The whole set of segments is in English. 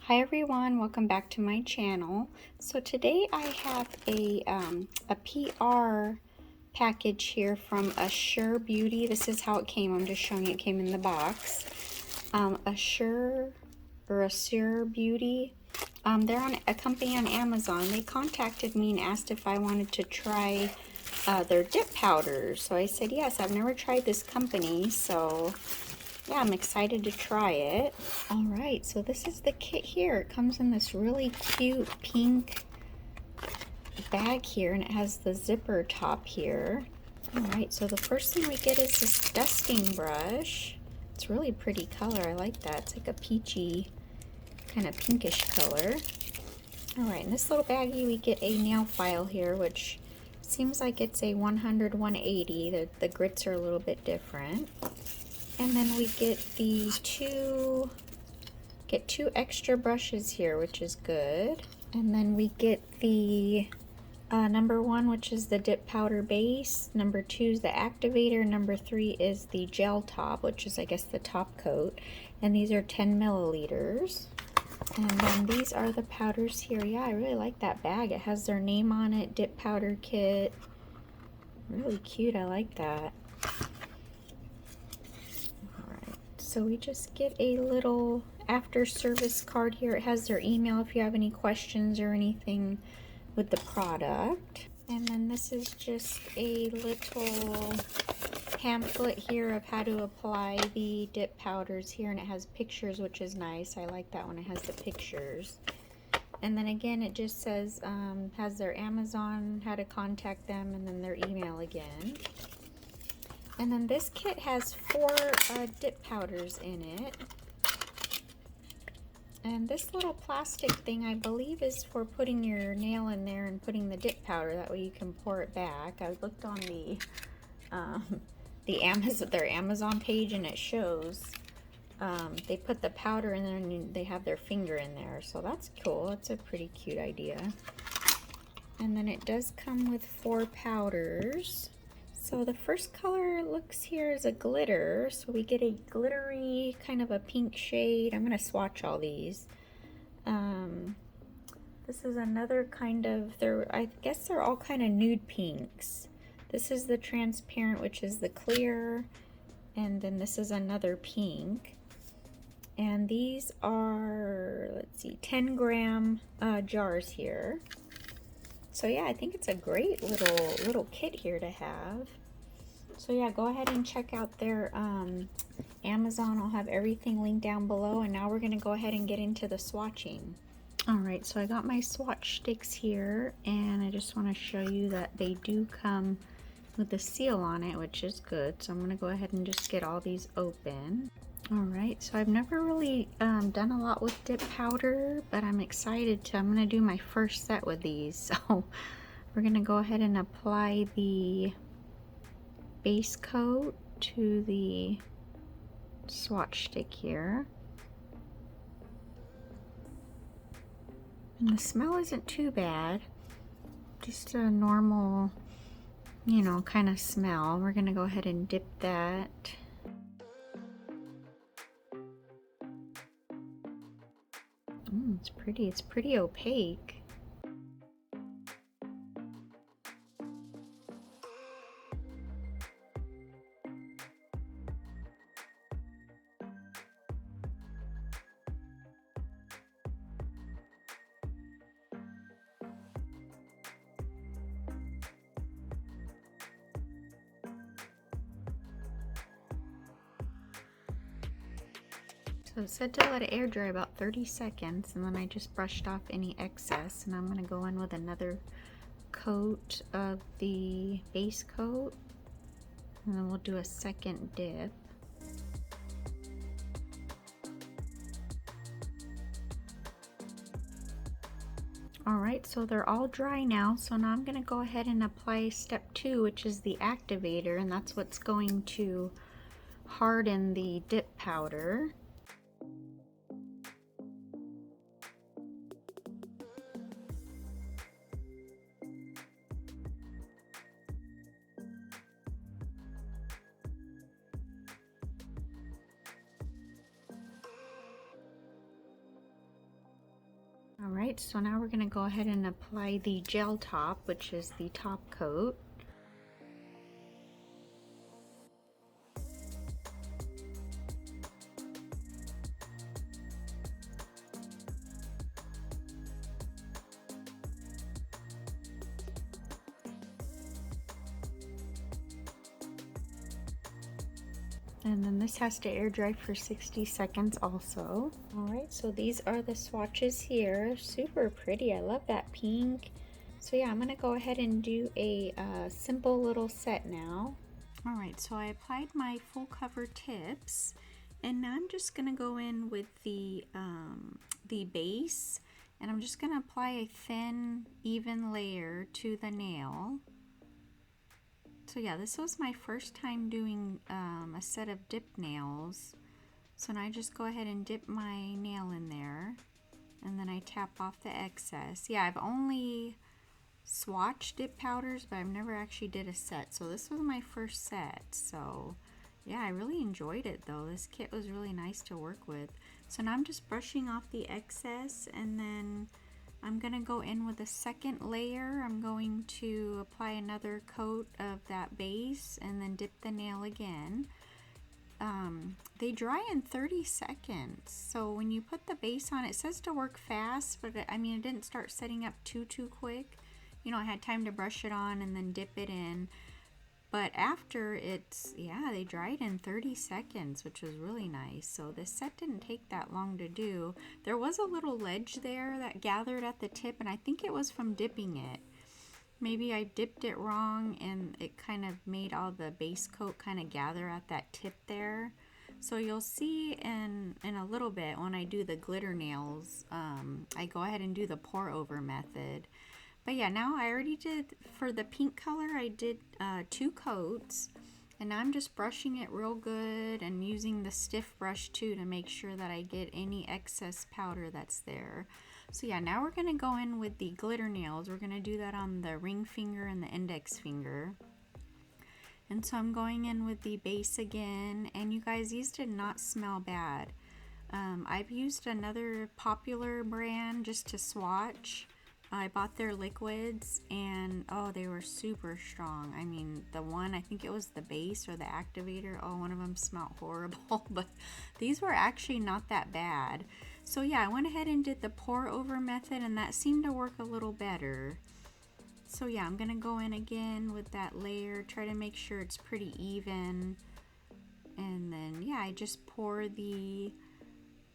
Hi everyone, welcome back to my channel. So today I have a PR package here from AZUREBEAUTY. This is how it came. I'm just showing you it came in the box. AZUREBEAUTY. They're on a company on Amazon. They contacted me and asked if I wanted to try their dip powders. So I said yes. I've never tried this company, so yeah, I'm excited to try it. All right, so this is the kit here. It comes in this really cute pink bag here, and it has the zipper top here. All right, so the first thing we get is this dusting brush. It's really pretty color. I like that. It's like a peachy, kind of pinkish color. All right, in this little baggie, we get a nail file here, which seems like it's a 100-180. The grits are a little bit different. And then we get the two extra brushes here, which is good. And then we get the number 1, which is the dip powder base. Number 2 is the activator. Number 3 is the gel top, which is, I guess, the top coat. And these are 10 milliliters. And then these are the powders here. Yeah, I really like that bag. It has their name on it, dip powder kit. Really cute, I like that. So we just get a little after service card here. It has their email if you have any questions or anything with the product. And then this is just a little pamphlet here of how to apply the dip powders here, and it has pictures, which is nice. I like that one. It has the pictures. And then again, it just says, has their Amazon, how to contact them, and then their email again. And then this kit has 4 dip powders in it. And this little plastic thing, I believe, is for putting your nail in there and putting the dip powder. That way you can pour it back. I looked on their Amazon page, and it shows they put the powder in there and they have their finger in there. So that's cool. It's a pretty cute idea. And then it does come with 4 powders. So the first color looks here is a glitter. So we get a glittery kind of a pink shade. I'm going to swatch all these. This is another kind of, I guess they're all kind of nude pinks. This is the transparent, which is the clear. And then this is another pink. And these are, let's see, 10-gram jars here. So yeah, I think it's a great little kit here to have. So yeah, go ahead and check out their Amazon. I'll have everything linked down below. And now we're gonna go ahead and get into the swatching. All right, so I got my swatch sticks here, and I just wanna show you that they do come with a seal on it, which is good. So I'm gonna go ahead and just get all these open. All right, so I've never really done a lot with dip powder, but I'm excited to. I'm gonna do my first set with these. So we're gonna go ahead and apply the base coat to the swatch stick here. And the smell isn't too bad, just a normal, you know, kind of smell. We're gonna go ahead and dip that. It's pretty opaque. So it said to let it air dry about 30 seconds, and then I just brushed off any excess, and I'm going to go in with another coat of the base coat, and then we'll do a second dip. Alright, so they're all dry now, so now I'm going to go ahead and apply step 2, which is the activator, and that's what's going to harden the dip powder. Alright, so now we're going to go ahead and apply the gel top, which is the top coat. And then this has to air dry for 60 seconds also. Alright, so these are the swatches here. Super pretty. I love that pink. So yeah, I'm going to go ahead and do a simple little set now. Alright, so I applied my full cover tips. And now I'm just going to go in with the base. And I'm just going to apply a thin, even layer to the nail. So yeah, this was my first time doing a set of dip nails. So now I just go ahead and dip my nail in there, and then I tap off the excess. Yeah, I've only swatched dip powders, but I've never actually did a set. So this was my first set. So yeah, I really enjoyed it though. This kit was really nice to work with. So now I'm just brushing off the excess, and then I'm going to go in with a second layer. I'm going to apply another coat of that base and then dip the nail again. They dry in 30 seconds. So when you put the base on, it says to work fast, but I mean, it didn't start setting up too quick. You know, I had time to brush it on and then dip it in. But after yeah, they dried in 30 seconds, which was really nice. So this set didn't take that long to do. There was a little ledge there that gathered at the tip, and I think it was from dipping it. Maybe I dipped it wrong and it kind of made all the base coat kind of gather at that tip there. So you'll see in a little bit when I do the glitter nails, I go ahead and do the pour over method. But yeah, now I already did, for the pink color, I did 2 coats. And now I'm just brushing it real good and using the stiff brush too to make sure that I get any excess powder that's there. So yeah, now we're going to go in with the glitter nails. We're going to do that on the ring finger and the index finger. And so I'm going in with the base again. And you guys, these did not smell bad. I've used another popular brand just to swatch. I bought their liquids, and oh, they were super strong. I mean, the one, I think it was the base or the activator, oh, one of them smelled horrible, but these were actually not that bad. So yeah, I went ahead and did the pour over method, and that seemed to work a little better. So yeah, I'm gonna go in again with that layer, try to make sure it's pretty even, and then yeah, I just pour the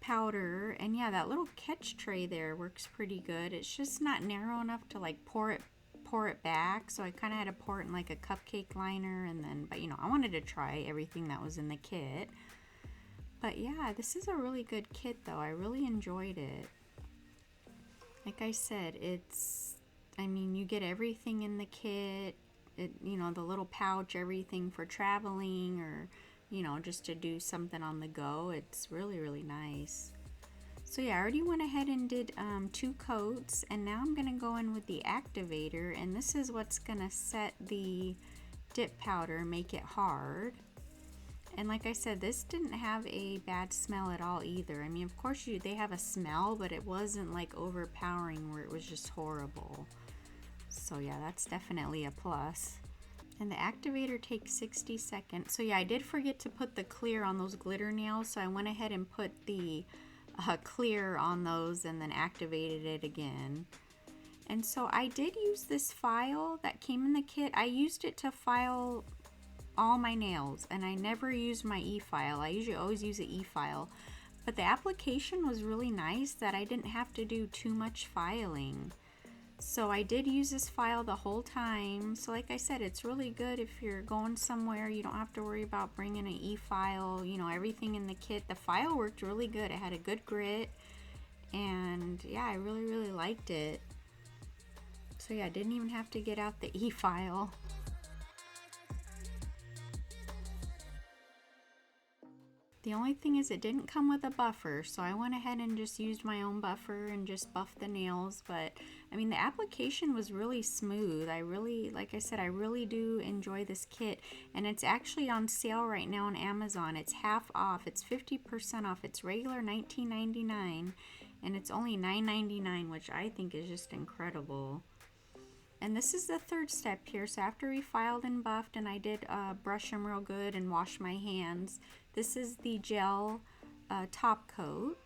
powder, and yeah, that little catch tray there works pretty good. It's just not narrow enough to like pour it back, so I kind of had to pour it in like a cupcake liner, and then, but you know, I wanted to try everything that was in the kit. But yeah, this is a really good kit though. I really enjoyed it. Like I said, I mean, you get everything in the kit. You know, the little pouch, everything for traveling, or you know, just to do something on the go. It's really, really nice. So yeah, I already went ahead and did 2 coats, and now I'm going to go in with the activator, and this is what's going to set the dip powder, make it hard. And like I said, this didn't have a bad smell at all either. I mean, of course they have a smell, but it wasn't like overpowering where it was just horrible. So yeah, that's definitely a plus. And the activator takes 60 seconds. So yeah, I did forget to put the clear on those glitter nails, so I went ahead and put the clear on those and then activated it again. And so I did use this file that came in the kit. I used it to file all my nails, and I never used my e-file. I usually always use an e-file. But the application was really nice that I didn't have to do too much filing. So I did use this file the whole time. So like I said, it's really good if you're going somewhere. You don't have to worry about bringing an e-file, you know, everything in the kit. The file worked really good. It had a good grit, and yeah, I really, really liked it. So yeah, I didn't even have to get out the e-file. The only thing is it didn't come with a buffer, so I went ahead and just used my own buffer and just buffed the nails. But I mean, the application was really smooth. I really, like I said, I really do enjoy this kit, and it's actually on sale right now on Amazon. It's half off. It's 50% off. It's regular $19.99, and it's only $9.99, which I think is just incredible. And this is the third step here. So after we filed and buffed, and I did brush them real good and wash my hands, this is the gel top coat.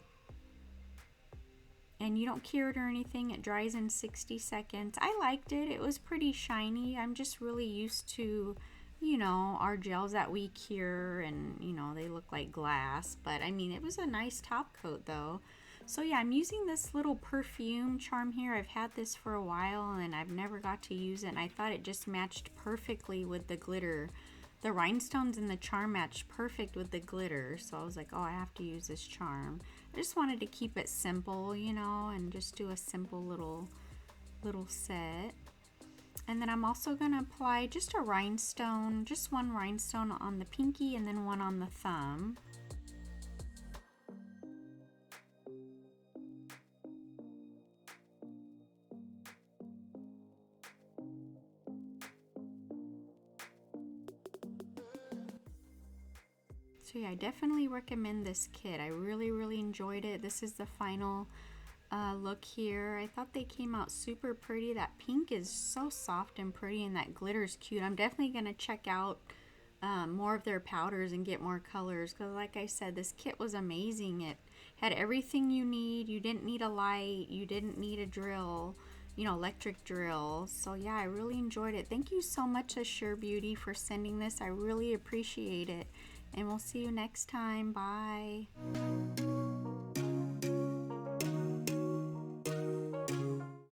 And you don't cure it or anything. It dries in 60 seconds. I liked it. It was pretty shiny. I'm just really used to, you know, our gels that we cure, and, you know, they look like glass. But, I mean, it was a nice top coat, though. So, yeah, I'm using this little perfume charm here. I've had this for a while, and I've never got to use it. And I thought it just matched perfectly with the glitter. The rhinestones and the charm matched perfect with the glitter, so I was like, oh, I have to use this charm. I just wanted to keep it simple, you know, and just do a simple little set. And then I'm also going to apply just a rhinestone, just one rhinestone on the pinky and then one on the thumb. So yeah, I definitely recommend this kit. I really enjoyed it. This is the final look here. I thought they came out super pretty. That pink is so soft and pretty, and that glitter is cute. I'm definitely going to check out more of their powders and get more colors, because like I said, this kit was amazing. It had everything you need. You didn't need a light. You didn't need a drill, you know, electric drill. So yeah, I really enjoyed it. Thank you so much, AZUREBEAUTY, for sending this. I really appreciate it. And we'll see you next time. Bye.